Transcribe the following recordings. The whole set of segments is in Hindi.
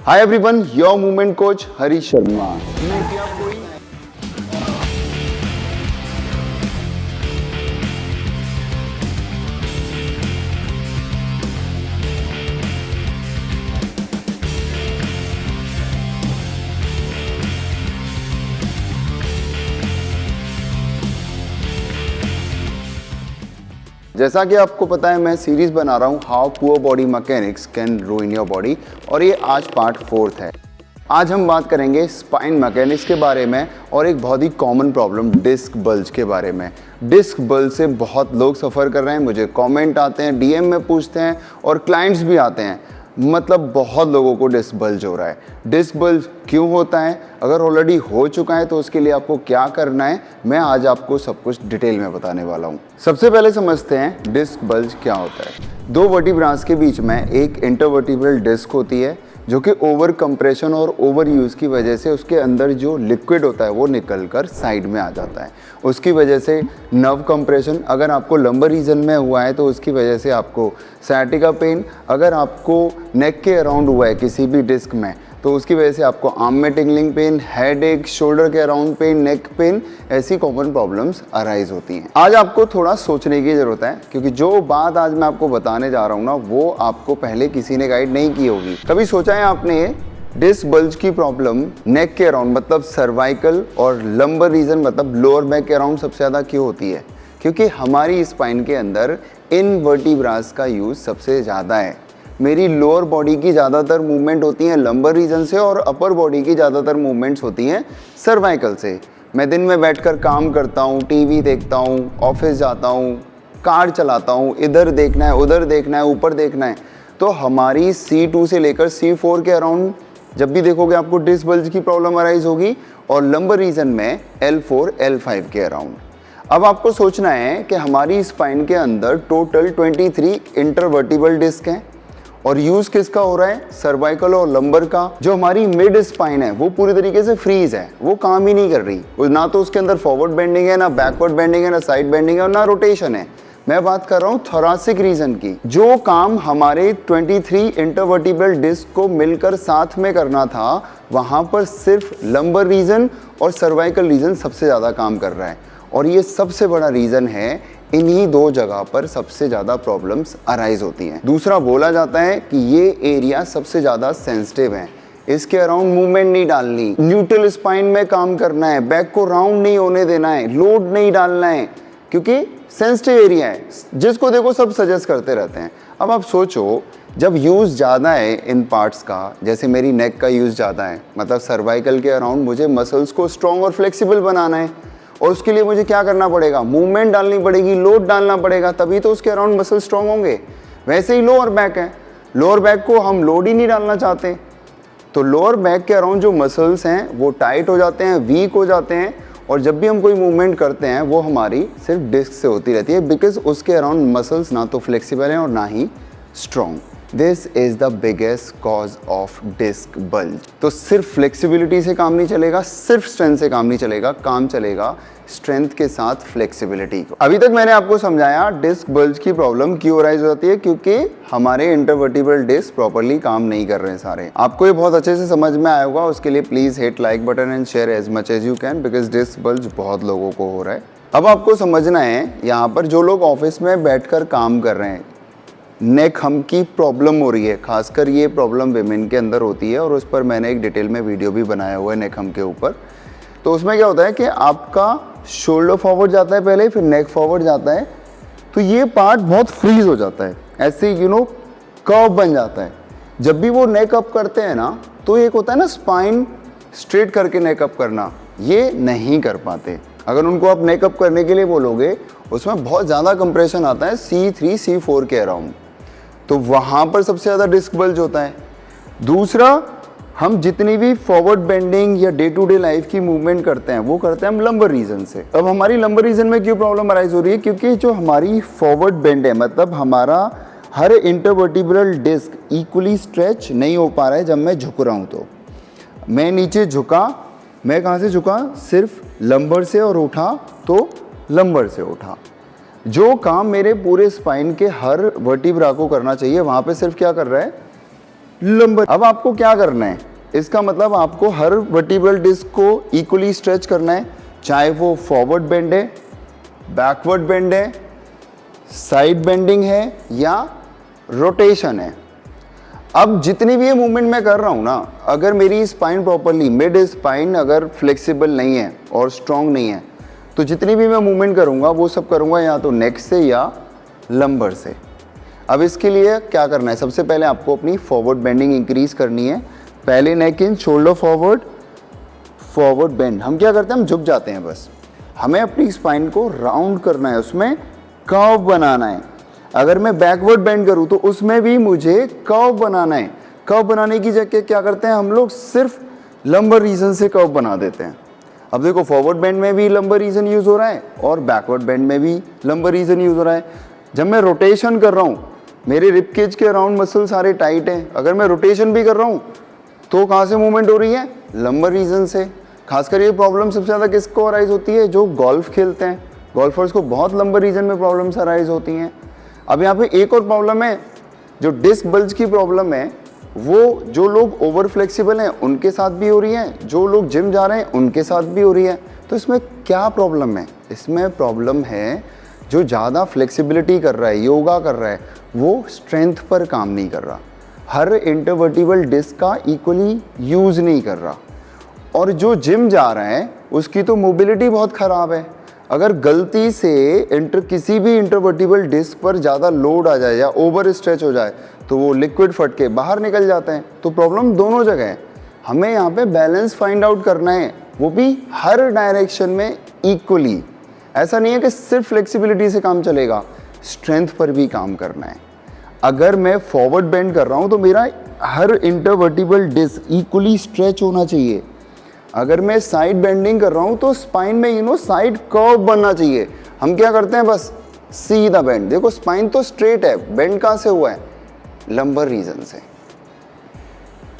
Hi everyone, your movement coach Harish Sharma. जैसा कि आपको पता है, मैं सीरीज बना रहा हूँ how poor body mechanics can रूइन your body, और ये आज पार्ट 4 है। आज हम बात करेंगे स्पाइन मैकेनिक्स के बारे में और एक बहुत ही कॉमन प्रॉब्लम डिस्क बल्ज के बारे में। डिस्क बल्ज से बहुत लोग सफ़र कर रहे हैं, मुझे कमेंट आते हैं, डीएम में पूछते हैं और क्लाइंट्स भी आते हैं। मतलब बहुत लोगों को डिस्क बल्ज हो रहा है। डिस्क बल्ज क्यों होता है, अगर ऑलरेडी हो चुका है तो उसके लिए आपको क्या करना है, मैं आज आपको सब कुछ डिटेल में बताने वाला हूँ। सबसे पहले समझते हैं डिस्क बल्ज क्या होता है। दो वर्टिब्रास के बीच में एक इंटरवर्टिब्रल डिस्क होती है जो कि ओवर कंप्रेशन और ओवर यूज़ की वजह से उसके अंदर जो लिक्विड होता है वो निकल कर साइड में आ जाता है। उसकी वजह से नर्व कंप्रेशन, अगर आपको लंबर रीजन में हुआ है तो उसकी वजह से आपको सciatica पेन, अगर आपको नेक के अराउंड हुआ है किसी भी डिस्क में तो उसकी वजह से आपको आर्म में टिंगलिंग पेन, हेड एक, शोल्डर के अराउंड पेन, नेक पेन, ऐसी कॉमन प्रॉब्लम्स अराइज होती हैं। आज आपको थोड़ा सोचने की ज़रूरत है क्योंकि जो बात आज मैं आपको बताने जा रहा हूँ ना, वो आपको पहले किसी ने गाइड नहीं की होगी। कभी सोचा है आपने डिस्क बल्ज की प्रॉब्लम नेक के अराउंड मतलब सर्वाइकल और लंबर रीजन मतलब लोअर बैक के अराउंड सबसे ज़्यादा क्यों होती है? क्योंकि हमारी स्पाइन के अंदर इन वर्टिब्रास का यूज़ सबसे ज़्यादा है। मेरी लोअर बॉडी की ज़्यादातर मूवमेंट होती हैं लंबर रीजन से और अपर बॉडी की ज़्यादातर मूवमेंट्स होती हैं सर्वाइकल से। मैं दिन में बैठकर काम करता हूँ, टीवी देखता हूँ, ऑफिस जाता हूँ, कार चलाता हूँ, इधर देखना है, उधर देखना है, ऊपर देखना है, तो हमारी C2 से लेकर C4 के अराउंड जब भी देखोगे आपको डिस्क बल्ज की प्रॉब्लम अराइज होगी, और लंबर रीजन में L4, L5 के अराउंड। अब आपको सोचना है कि हमारी स्पाइन के अंदर टोटल 23 इंटरवर्टिब्रल डिस्क हैं और यूज़ किसका हो रहा है? सर्वाइकल और लंबर का। जो हमारी मिड स्पाइन है वो पूरी तरीके से फ्रीज है, वो काम ही नहीं कर रही। ना तो उसके अंदर फॉरवर्ड बेंडिंग है, ना बैकवर्ड बेंडिंग है, ना साइड बेंडिंग है और ना रोटेशन है। मैं बात कर रहा हूँ थोरासिक रीजन की। जो काम हमारे 23 इंटरवर्टिब्रल डिस्क को मिलकर साथ में करना था, वहाँ पर सिर्फ लंबर रीजन और सर्वाइकल रीजन सबसे ज़्यादा काम कर रहा है, और ये सबसे बड़ा रीज़न है। इन्हीं दो जगह पर सबसे ज़्यादा प्रॉब्लम्स अराइज होती हैं। दूसरा बोला जाता है कि ये एरिया सबसे ज़्यादा सेंसिटिव है, इसके अराउंड मूवमेंट नहीं डालनी, न्यूट्रल स्पाइन में काम करना है, बैक को राउंड नहीं होने देना है, लोड नहीं डालना है, क्योंकि सेंसिटिव एरिया है। जिसको देखो सब सजेस्ट करते रहते हैं। अब आप सोचो, जब यूज़ ज़्यादा है इन पार्ट्स का, जैसे मेरी नेक का यूज़ ज़्यादा है, मतलब सर्वाइकल के अराउंड मुझे मसल्स को स्ट्रॉन्ग और फ्लेक्सिबल बनाना है, और उसके लिए मुझे क्या करना पड़ेगा? मूवमेंट डालनी पड़ेगी, लोड डालना पड़ेगा, तभी तो उसके अराउंड मसल स्ट्रॉन्ग होंगे। वैसे ही लोअर बैक है, लोअर बैक को हम लोड ही नहीं डालना चाहते, तो लोअर बैक के अराउंड जो मसल्स हैं वो टाइट हो जाते हैं, वीक हो जाते हैं, और जब भी हम कोई मूवमेंट करते हैं वो हमारी सिर्फ डिस्क से होती रहती है, बिकॉज उसके अराउंड मसल्स ना तो फ्लेक्सिबल हैं और ना ही strong. This is the biggest cause of disc bulge. तो सिर्फ फ्लेक्सिबिलिटी से काम नहीं चलेगा, सिर्फ स्ट्रेंथ से काम नहीं चलेगा, काम चलेगा स्ट्रेंथ के साथ फ्लेक्सिबिलिटी को। अभी तक मैंने आपको समझाया डिस्क बल्ज की प्रॉब्लम क्यों अराइज हो जाती है, क्योंकि हमारे इंटरवर्टिब्रल डिस्क प्रॉपर्ली काम नहीं कर रहे हैं सारे। आपको ये बहुत अच्छे से समझ में आया होगा। उसके लिए please hit like button and share as much as you can, because disc bulge बहुत लोगों को हो रहा है। अब आपको समझना है, यहाँ पर जो लोग ऑफिस में बैठकर काम कर रहे हैं, नेक हम की प्रॉब्लम हो रही है, खासकर ये प्रॉब्लम विमेन के अंदर होती है, और उस पर मैंने एक डिटेल में वीडियो भी बनाया हुआ है नेक हम के ऊपर। तो उसमें क्या होता है कि आपका शोल्डर फॉरवर्ड जाता है पहले, फिर नेक फॉरवर्ड जाता है, तो ये पार्ट बहुत फ्रीज हो जाता है, ऐसे कर्व बन जाता है। जब भी वो नेक अप करते हैं ना, तो एक होता है ना स्पाइन स्ट्रेट करके नेक अप करना, ये नहीं कर पाते। अगर उनको आप नेक अप करने के लिए बोलोगे, उसमें बहुत ज़्यादा कंप्रेशन आता है C3, C4 के अराउंड, तो वहाँ पर सबसे ज़्यादा डिस्क बल्ज होता है। दूसरा, हम जितनी भी फॉरवर्ड बेंडिंग या डे टू डे लाइफ की मूवमेंट करते हैं वो करते हैं हम लंबर रीजन से। अब हमारी लंबर रीजन में क्यों प्रॉब्लम अराइज हो रही है? क्योंकि जो हमारी फॉरवर्ड बेंड है, मतलब हमारा हर इंटरवर्टिब्रल डिस्क इक्वली स्ट्रेच नहीं हो पा रहा है। जब मैं झुक रहा हूँ तो मैं नीचे झुका, मैं कहाँ से झुका? सिर्फ लंबर से, और उठा तो लंबर से उठा। जो काम मेरे पूरे स्पाइन के हर वर्टिब्रा को करना चाहिए, वहाँ पे सिर्फ क्या कर रहा है? लंबर। अब आपको क्या करना है, इसका मतलब आपको हर वर्टिब्रल डिस्क को इक्वली स्ट्रेच करना है, चाहे वो फॉरवर्ड बेंड है, बैकवर्ड बेंड है, साइड बेंडिंग है या रोटेशन है। अब जितनी भी ये मूवमेंट मैं कर रहा हूं ना, अगर मेरी स्पाइन प्रॉपरली, मिड स्पाइन अगर फ्लेक्सिबल नहीं है और स्ट्रांग नहीं है, तो जितनी भी मैं मूवमेंट करूंगा वो सब करूंगा या तो नेक से या लंबर से। अब इसके लिए क्या करना है, सबसे पहले आपको अपनी फॉरवर्ड बेंडिंग इंक्रीज करनी है। पहले नेक इन, शोल्डर फॉरवर्ड, फॉरवर्ड बेंड। हम क्या करते हैं, हम झुक जाते हैं बस। हमें अपनी स्पाइन को राउंड करना है, उसमें कर्व बनाना है। अगर मैं बैकवर्ड बेंड करूं तो उसमें भी मुझे कर्व बनाना है। कर्व बनाने की जगह क्या करते हैं हम लोग, सिर्फ लंबर रीजन से कर्व बना देते हैं। अब देखो, फॉरवर्ड बेंड में भी लंबर रीजन यूज हो रहा है और बैकवर्ड बेंड में भी लंबर रीजन यूज हो रहा है। जब मैं रोटेशन कर रहा हूं, मेरे रिब केज के अराउंड मसल सारे टाइट हैं, अगर मैं रोटेशन भी कर रहा हूं तो कहां से मूवमेंट हो रही है, लंबर रीजन से। खासकर ये प्रॉब्लम सबसे ज़्यादा किसको अराइज होती है, जो गोल्फ खेलते हैं। गोल्फर्स को बहुत लंबर रीजन में प्रॉब्लम्स अराइज होती हैं। अब यहाँ पे एक और प्रॉब्लम है, जो डिस्क बल्ज की प्रॉब्लम है, वो जो लोग ओवर फ्लेक्सिबल हैं उनके साथ भी हो रही है, जो लोग जिम जा रहे हैं उनके साथ भी हो रही है। तो इसमें क्या प्रॉब्लम है, इसमें प्रॉब्लम है जो ज़्यादा फ्लेक्सिबिलिटी कर रहा है, योगा कर रहा है, वो स्ट्रेंथ पर काम नहीं कर रहा, हर इंटरवर्टिबल डिस्क का इक्वली यूज़ नहीं कर रहा। और जो जिम जा रहा है उसकी तो मोबिलिटी बहुत ख़राब है। अगर गलती से किसी भी इंटरवर्टिबल डिस्क पर ज़्यादा लोड आ जाए या ओवर स्ट्रेच हो जाए तो वो लिक्विड फट के बाहर निकल जाते हैं। तो प्रॉब्लम दोनों जगह है। हमें यहाँ पे बैलेंस फाइंड आउट करना है, वो भी हर डायरेक्शन में इक्वली। ऐसा नहीं है कि सिर्फ फ्लेक्सिबिलिटी से काम चलेगा, स्ट्रेंथ पर भी काम करना है। अगर मैं फॉरवर्ड बेंड कर रहा हूँ तो मेरा हर इंटरवर्टिबल डिस्क इक्वली स्ट्रेच होना चाहिए। अगर मैं साइड बेंडिंग कर रहा हूँ तो स्पाइन में साइड कर्व बनना चाहिए। हम क्या करते हैं, बस सीधा बेंड। देखो स्पाइन तो स्ट्रेट है, बेंड कहाँ से हुआ है, लंबर रीजन से।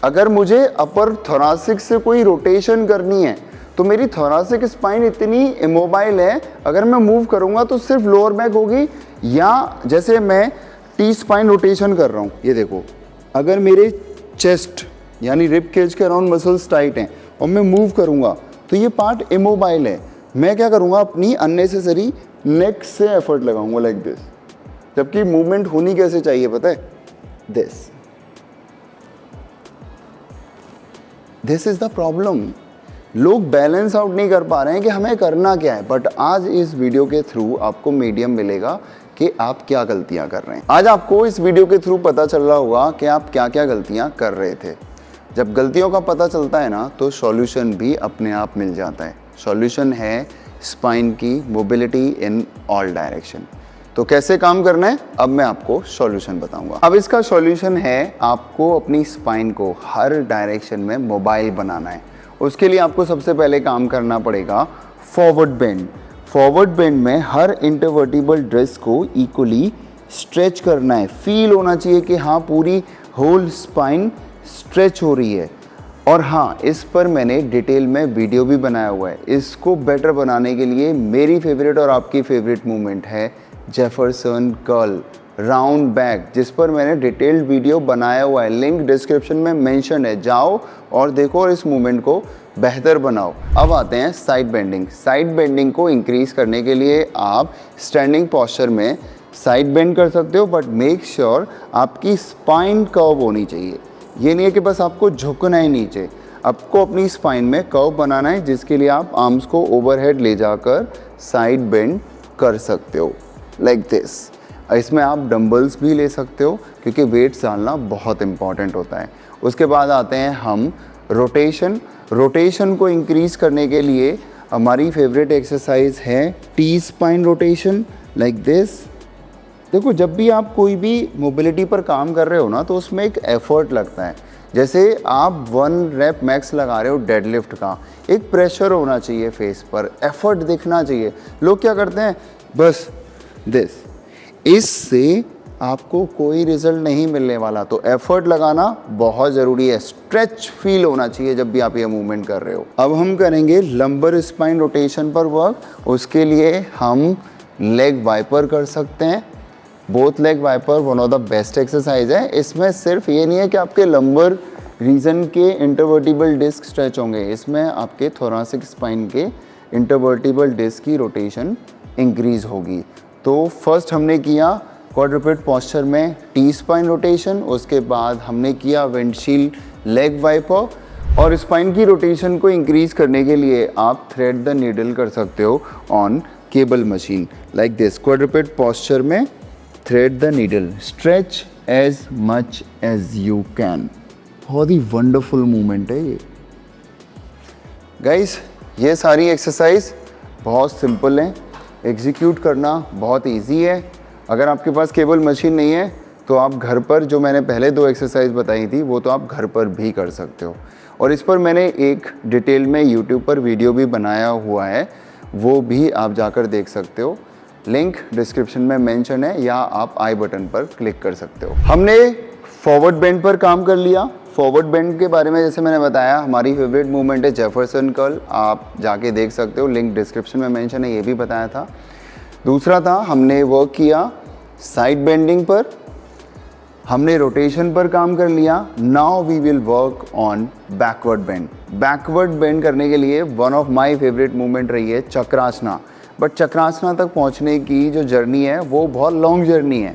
अगर मुझे अपर थोरासिक से कोई रोटेशन करनी है तो मेरी थोरासिक स्पाइन इतनी इमोबाइल है, अगर मैं मूव करूँगा तो सिर्फ लोअर बैक होगी। या जैसे मैं टी स्पाइन रोटेशन कर रहा हूँ, ये देखो, अगर मेरे चेस्ट यानी रिब केज के अराउंड मसल्स टाइट हैं और मैं मूव करूंगा तो ये पार्ट इमोबाइल है। मैं क्या करूंगा, अपनी अननेसेसरी नेक से एफर्ट लगाऊंगा लाइक दिस, जबकि मूवमेंट होनी कैसे चाहिए पता है, दिस इज द प्रॉब्लम। लोग बैलेंस आउट नहीं कर पा रहे हैं कि हमें करना क्या है। बट आज इस वीडियो के थ्रू आपको मीडियम मिलेगा कि आप क्या गलतियां कर रहे हैं। आज आपको इस वीडियो के थ्रू पता चल रहा होगा कि आप क्या क्या गलतियां कर रहे थे। जब गलतियों का पता चलता है ना, तो सॉल्यूशन भी अपने आप मिल जाता है। सॉल्यूशन है स्पाइन की मोबिलिटी इन ऑल डायरेक्शन। तो कैसे काम करना है, अब मैं आपको सॉल्यूशन बताऊंगा। अब इसका सॉल्यूशन है, आपको अपनी स्पाइन को हर डायरेक्शन में मोबाइल बनाना है। उसके लिए आपको सबसे पहले काम करना पड़ेगा फॉरवर्ड बेंड। फॉरवर्ड बेंड में हर इंटरवर्टिबल डिस्क को इक्वली स्ट्रेच करना है। फील होना चाहिए कि हाँ, पूरी होल स्पाइन स्ट्रेच हो रही है। और हाँ, इस पर मैंने डिटेल में वीडियो भी बनाया हुआ है। इसको बेटर बनाने के लिए मेरी फेवरेट और आपकी फेवरेट मूवमेंट है जेफरसन कर्ल राउंड बैक, जिस पर मैंने डिटेल्ड वीडियो बनाया हुआ है। लिंक डिस्क्रिप्शन में मेंशन है, जाओ और देखो और इस मूवमेंट को बेहतर बनाओ। अब आते हैं साइड बेंडिंग। साइड बेंडिंग को इंक्रीज करने के लिए आप स्टैंडिंग पोस्चर में साइड बेंड कर सकते हो, बट मेक श्योर आपकी स्पाइन कर्व होनी चाहिए। ये नहीं है कि बस आपको झुकना ही नीचे, आपको अपनी स्पाइन में कर्व बनाना है, जिसके लिए आप आर्म्स को ओवरहेड ले जाकर साइड बेंड कर सकते हो लाइक दिस। इसमें आप डंबल्स भी ले सकते हो क्योंकि वेट्स डालना बहुत इंपॉर्टेंट होता है। उसके बाद आते हैं हम रोटेशन। रोटेशन को इंक्रीज करने के लिए हमारी फेवरेट एक्सरसाइज है T spine rotation like this. देखो, जब भी आप कोई भी मोबिलिटी पर काम कर रहे हो ना, तो उसमें एक एफर्ट लगता है। जैसे आप 1 रेप मैक्स लगा रहे हो डेडलिफ्ट का, एक प्रेशर होना चाहिए फेस पर, एफर्ट दिखना चाहिए। लोग क्या करते हैं, बस दिस, इससे आपको कोई रिजल्ट नहीं मिलने वाला। तो एफर्ट लगाना बहुत ज़रूरी है। स्ट्रेच फील होना चाहिए जब भी आप ये मूवमेंट कर रहे हो। अब हम करेंगे लंबर स्पाइन रोटेशन पर वर्क। उसके लिए हम लेग वाइपर कर सकते हैं, both leg wiper one of the best exercise है। इसमें सिर्फ ये नहीं है कि आपके लंबर रीजन के इंटरवर्टिबल डिस्क स्ट्रेच होंगे, इसमें आपके थोरासिक स्पाइन के इंटरवर्टिबल डिस्क की रोटेशन इंक्रीज होगी। तो फर्स्ट हमने किया क्वाड्रुपेड पोस्चर में टी स्पाइन रोटेशन, उसके बाद हमने किया विंडशील्ड लेग वाइपर, और स्पाइन की रोटेशन को इंक्रीज करने के लिए आप थ्रेड द नीडल कर सकते हो on cable machine like this. Quadruped posture में thread the needle, stretch as much as you can. बहुत ही वंडरफुल मूवमेंट है ये गाइस। ये सारी एक्सरसाइज बहुत सिंपल है, एग्जीक्यूट करना बहुत इजी है। अगर आपके पास केबल मशीन नहीं है तो आप घर पर जो मैंने पहले 2 एक्सरसाइज बताई थी वो तो आप घर पर भी कर सकते हो, और इस पर मैंने एक डिटेल में यूट्यूब पर वीडियो भी बनाया हुआ है, वो भी आप जाकर देख सकते हो। लिंक डिस्क्रिप्शन में मेंशन है या आप आई बटन पर क्लिक कर सकते हो। हमने फॉरवर्ड बेंड पर काम कर लिया। फॉरवर्ड बेंड के बारे में जैसे मैंने बताया, हमारी फेवरेट मूवमेंट है जेफरसन कर्ल, आप जाके देख सकते हो, लिंक डिस्क्रिप्शन में मेंशन है, ये भी बताया था। दूसरा था हमने वर्क किया साइड बेंडिंग पर, हमने रोटेशन पर काम कर लिया। Now we will work on backward bend. Backward bend करने के लिए one of my favourite movement रही है चक्रासना, बट चक्रासना तक पहुंचने की जो जर्नी है वो बहुत लॉन्ग जर्नी है।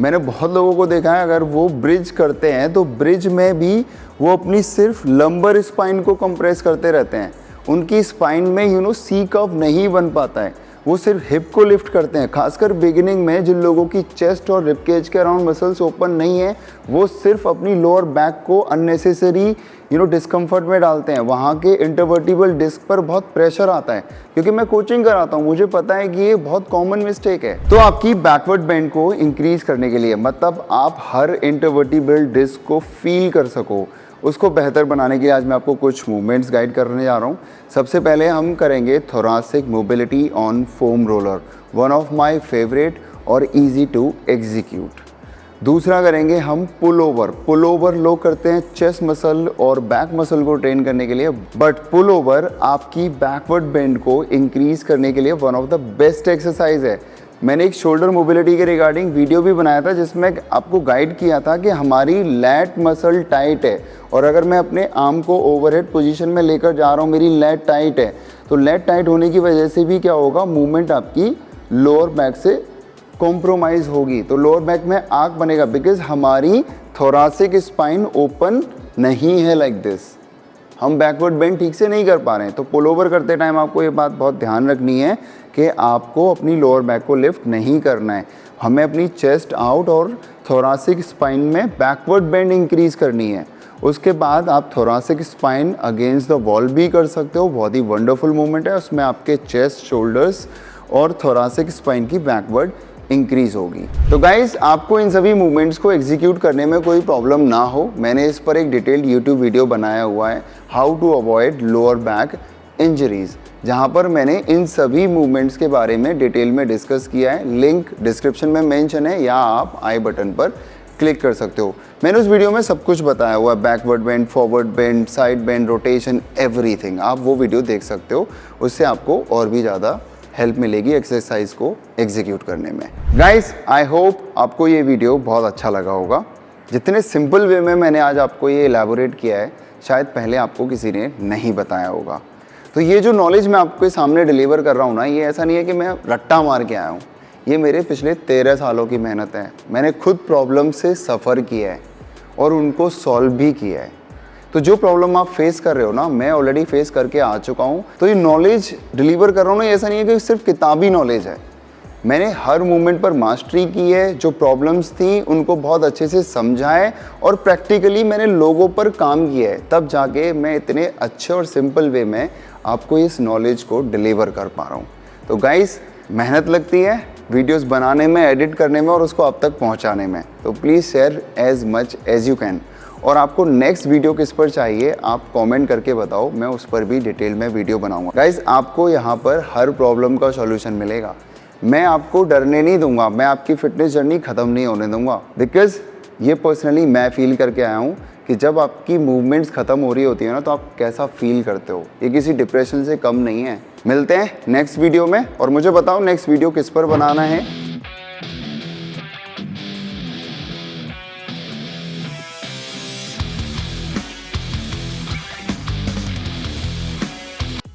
मैंने बहुत लोगों को देखा है, अगर वो ब्रिज करते हैं तो ब्रिज में भी वो अपनी सिर्फ लंबर स्पाइन को कंप्रेस करते रहते हैं, उनकी स्पाइन में सी कर्व नहीं बन पाता है, वो सिर्फ हिप को लिफ्ट करते हैं। खासकर बिगिनिंग में जिन लोगों की चेस्ट और रिब केज के अराउंड मसल्स ओपन नहीं है, वो सिर्फ अपनी लोअर बैक को अननेसेसरी डिस्कम्फर्ट में डालते हैं। वहाँ के इंटरवर्टिबल डिस्क पर बहुत प्रेशर आता है, क्योंकि मैं कोचिंग कराता हूँ, मुझे पता है कि ये बहुत कॉमन मिस्टेक है। तो आपकी बैकवर्ड बेंड को इंक्रीज करने के लिए, मतलब आप हर इंटरवर्टिबल डिस्क को फील कर सको, उसको बेहतर बनाने के लिए आज मैं आपको कुछ मूवमेंट्स गाइड करने जा रहा हूँ। सबसे पहले हम करेंगे thoracic mobility on foam roller, one of my favourite और इजी टू एग्जीक्यूट। दूसरा करेंगे हम पुल ओवर। पुल ओवर लोग करते हैं चेस्ट मसल और बैक मसल को ट्रेन करने के लिए, बट पुल ओवर आपकी बैकवर्ड बेंड को इंक्रीज करने के लिए one of the best exercise है। मैंने एक शोल्डर मोबिलिटी के रिगार्डिंग वीडियो भी बनाया था, जिसमें आपको गाइड किया था कि हमारी लैट मसल टाइट है, और अगर मैं अपने आर्म को ओवरहेड पोजीशन में लेकर जा रहा हूँ, मेरी लैट टाइट है, तो लैट टाइट होने की वजह से भी क्या होगा, मूवमेंट आपकी लोअर बैक से कॉम्प्रोमाइज़ होगी, तो लोअर बैक में आर्क बनेगा, बिकॉज हमारी थोरासिक स्पाइन ओपन नहीं है लाइक दिस। हम बैकवर्ड बेंड ठीक से नहीं कर पा रहे हैं। तो पुल ओवर करते टाइम आपको ये बात बहुत ध्यान रखनी है कि आपको अपनी लोअर बैक को लिफ्ट नहीं करना है, हमें अपनी चेस्ट आउट और थोरासिक स्पाइन में बैकवर्ड बेंड इंक्रीज करनी है। उसके बाद आप thoracic spine against the wall भी कर सकते हो, बहुत ही वंडरफुल मूवमेंट है, उसमें आपके चेस्ट, शोल्डर्स और थोरासिक स्पाइन की बैकवर्ड इंक्रीज होगी। तो गाइस, आपको इन सभी मूवमेंट्स को एग्जीक्यूट करने में कोई प्रॉब्लम ना हो, मैंने इस पर एक डिटेल्ड यूट्यूब वीडियो बनाया हुआ है, how to avoid lower back injuries, जहां पर मैंने इन सभी मूवमेंट्स के बारे में डिटेल में डिस्कस किया है। लिंक डिस्क्रिप्शन में मेंशन है या आप आई बटन पर क्लिक कर सकते हो। मैंने उस वीडियो में सब कुछ बताया हुआ है, backward bend, forward bend, side bend, rotation, everything. आप वो वीडियो देख सकते हो, उससे आपको और भी ज़्यादा हेल्प मिलेगी एक्सरसाइज को एग्जीक्यूट करने में। गाइस, आई होप आपको ये वीडियो बहुत अच्छा लगा होगा। जितने सिंपल वे में मैंने आज आपको ये एलैबोरेट किया है, शायद पहले आपको किसी ने नहीं बताया होगा। तो ये जो नॉलेज मैं आपके सामने डिलीवर कर रहा हूँ ना, ये ऐसा नहीं है कि मैं रट्टा मार के आया हूँ, ये मेरे पिछले 13 सालों की मेहनत है। मैंने खुद प्रॉब्लम से सफ़र किया है और उनको सॉल्व भी किया है। तो जो प्रॉब्लम आप फेस कर रहे हो ना, मैं ऑलरेडी फेस करके आ चुका हूँ। तो ये नॉलेज डिलीवर कर रहा हूँ ना, ऐसा नहीं है कि सिर्फ किताबी नॉलेज है, मैंने हर मूवमेंट पर मास्टरी की है। जो प्रॉब्लम्स थी उनको बहुत अच्छे से समझा है और प्रैक्टिकली मैंने लोगों पर काम किया है, तब जाके मैं इतने अच्छे और सिंपल वे में आपको इस नॉलेज को डिलीवर कर पा रहा हूँ। तो गाइस, मेहनत लगती है वीडियोस बनाने में, एडिट करने में और उसको आप तक पहुँचाने में, तो please share as much as you can. और आपको नेक्स्ट वीडियो किस पर चाहिए आप कमेंट करके बताओ, मैं उस पर भी डिटेल में वीडियो बनाऊंगा। गाइस, आपको यहाँ पर हर प्रॉब्लम का सॉल्यूशन मिलेगा। मैं आपको डरने नहीं दूंगा, मैं आपकी फिटनेस जर्नी ख़त्म नहीं होने दूंगा, बिकॉज ये पर्सनली मैं फील करके आया हूँ कि जब आपकी मूवमेंट्स ख़त्म हो रही होती है ना, तो आप कैसा फील करते हो, ये किसी डिप्रेशन से कम नहीं है। मिलते हैं नेक्स्ट वीडियो में और मुझे बताओ नेक्स्ट वीडियो किस पर बनाना है।